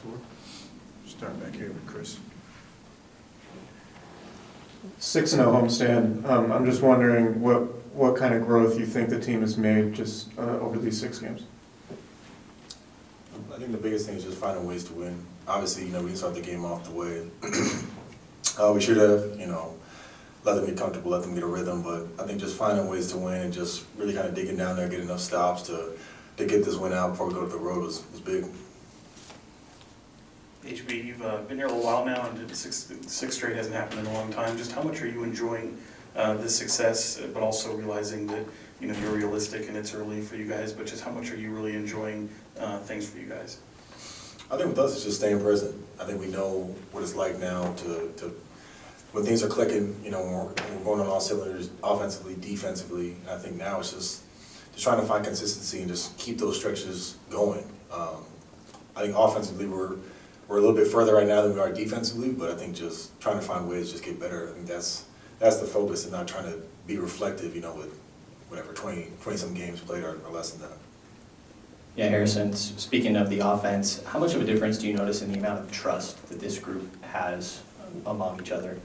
floor. Start back here with Chris. 6-0 homestand. I'm just wondering what kind of growth you think the team has made just over these 6 games. I think the biggest thing is just finding ways to win. Obviously, we didn't start the game off the way we should have, let them get comfortable, let them get a rhythm, but I think just finding ways to win and just really kind of digging down there, get enough stops to get this win out before we go to the road was big. HB, you've been here a little while now, and six straight hasn't happened in a long time. Just how much are you enjoying this success, but also realizing that you're realistic and it's early for you guys, but just how much are you really enjoying things for you guys? I think with us, it's just staying present. I think we know what it's like now to when things are clicking, when we're going on all cylinders, offensively, defensively. I think now it's just trying to find consistency and just keep those stretches going. I think offensively, we're a little bit further right now than we are defensively, but I think just trying to find ways to just get better. I think that's the focus, and not trying to be reflective, with whatever 20-some games played or less than that. Yeah, Harrison, speaking of the offense, how much of a difference do you notice in the amount of trust that this group has among each other?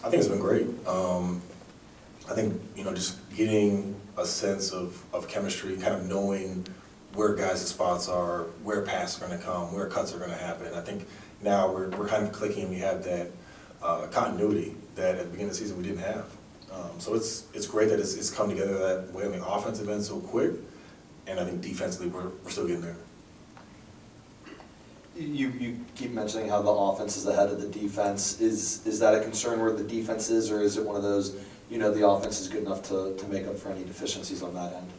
I think it's been great. I think, just getting a sense of chemistry, kind of knowing where guys' spots are, where passes are going to come, where cuts are going to happen. I think now we're kind of clicking, we have that continuity that at the beginning of the season we didn't have. So it's great that it's come together that way on the offensive end so quick, and I think defensively we're still getting there. You keep mentioning how the offense is ahead of the defense. Is that a concern where the defense is, or is it one of those, the offense is good enough to make up for any deficiencies on that end?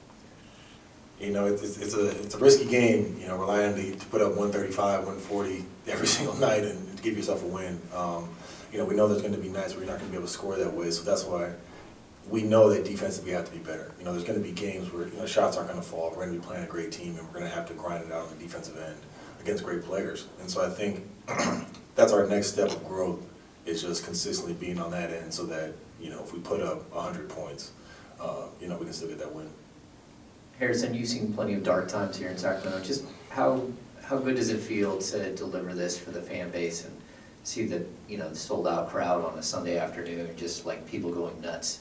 It's a risky game, relying to put up 135, 140 every single night and to give yourself a win. We know there's going to be nights where you're not going to be able to score that way, so that's why we know that defensively we have to be better. There's going to be games where shots aren't going to fall. We're going to be playing a great team, and we're going to have to grind it out on the defensive end against great players. And so I think that's our next step of growth, is just consistently being on that end, so that if we put up 100 points, we can still get that win. Harrison, you've seen plenty of dark times here in Sacramento. Just how good does it feel to deliver this for the fan base and see the the sold out crowd on a Sunday afternoon, just like people going nuts?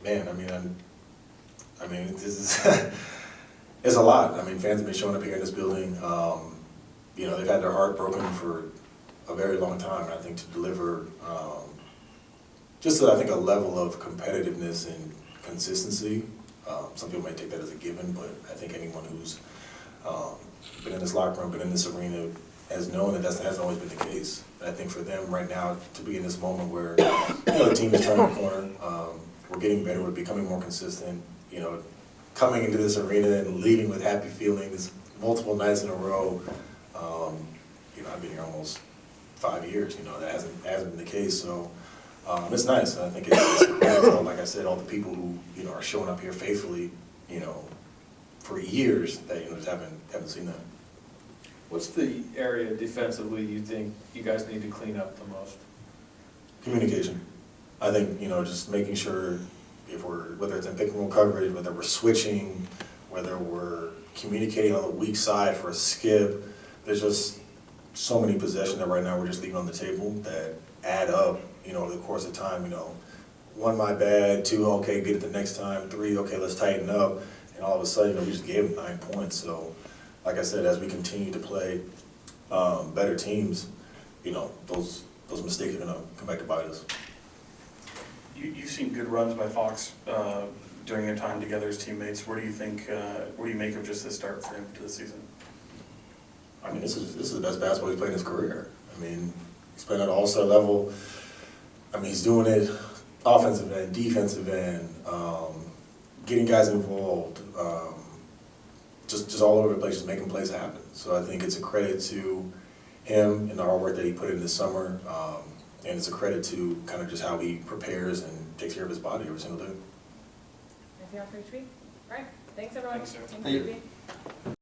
Man, this is it's a lot. Fans have been showing up here in this building. They've had their heart broken for a very long time. And I think to deliver I think a level of competitiveness and consistency. Some people may take that as a given, but I think anyone who's been in this locker room, been in this arena, has known that hasn't always been the case. And I think for them right now to be in this moment where the team is turning the corner, we're getting better, we're becoming more consistent. Coming into this arena and leaving with happy feelings multiple nights in a row. I've been here almost 5 years. That hasn't been the case. So it's nice. I think it's great, like I said, all the people who are showing up here faithfully, for years that just haven't seen that. What's the area defensively you think you guys need to clean up the most? Communication. I think just making sure whether it's in pick and roll coverage, whether we're switching, whether we're communicating on the weak side for a skip. There's just so many possessions that right now we're just leaving on the table that add up, over the course of time. 1, my bad, 2, okay, get it the next time, 3, okay, let's tighten up, and all of a sudden, we just gave them 9 points. So, like I said, as we continue to play better teams, those mistakes are going to come back to bite us. You've seen good runs by Fox during your time together as teammates. Where do you make of just the start for him to the season? This is the best basketball he's played in his career. He's playing at an all-star level. He's doing it offensive end, defensive end, getting guys involved, just all over the place, just making plays happen. So I think it's a credit to him and the hard work that he put in this summer, and it's a credit to kind of just how he prepares and takes care of his body every single day. Anything else for HB? All right. Thanks, everyone. Thanks, sir. Thank you.